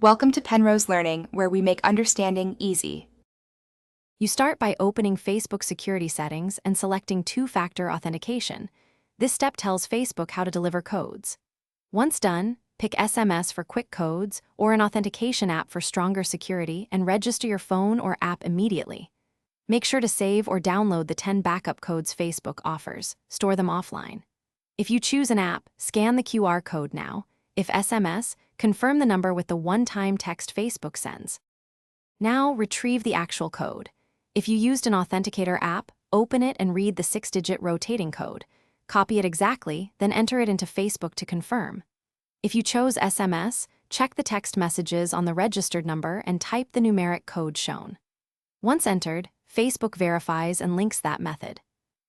Welcome to Penrose Learning, where we make understanding easy. You start by opening Facebook security settings and selecting two-factor authentication. This step tells Facebook how to deliver codes. Once done, pick SMS for quick codes or an authentication app for stronger security and register your phone or app immediately. Make sure to save or download the 10 backup codes Facebook offers. Store them offline. If you choose an app, scan the QR code now. If SMS, confirm the number with the one-time text Facebook sends. Now, retrieve the actual code. If you used an authenticator app, open it and read the 6-digit rotating code. Copy it exactly, then enter it into Facebook to confirm. If you chose SMS, check the text messages on the registered number and type the numeric code shown. Once entered, Facebook verifies and links that method.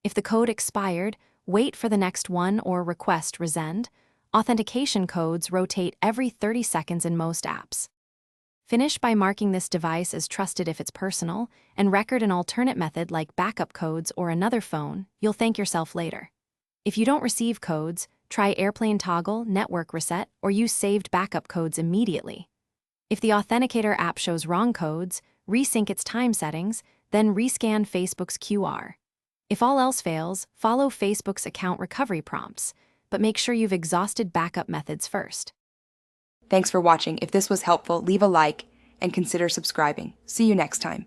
If the code expired, wait for the next one or request resend. Authentication codes rotate every 30 seconds in most apps. Finish by marking this device as trusted if it's personal, and record an alternate method like backup codes or another phone. You'll thank yourself later. If you don't receive codes, try airplane toggle, network reset, or use saved backup codes immediately. If the authenticator app shows wrong codes, resync its time settings, then rescan Facebook's QR. If all else fails, follow Facebook's account recovery prompts, but make sure you've exhausted backup methods first. Thanks for watching. If this was helpful, leave a like and consider subscribing. See you next time.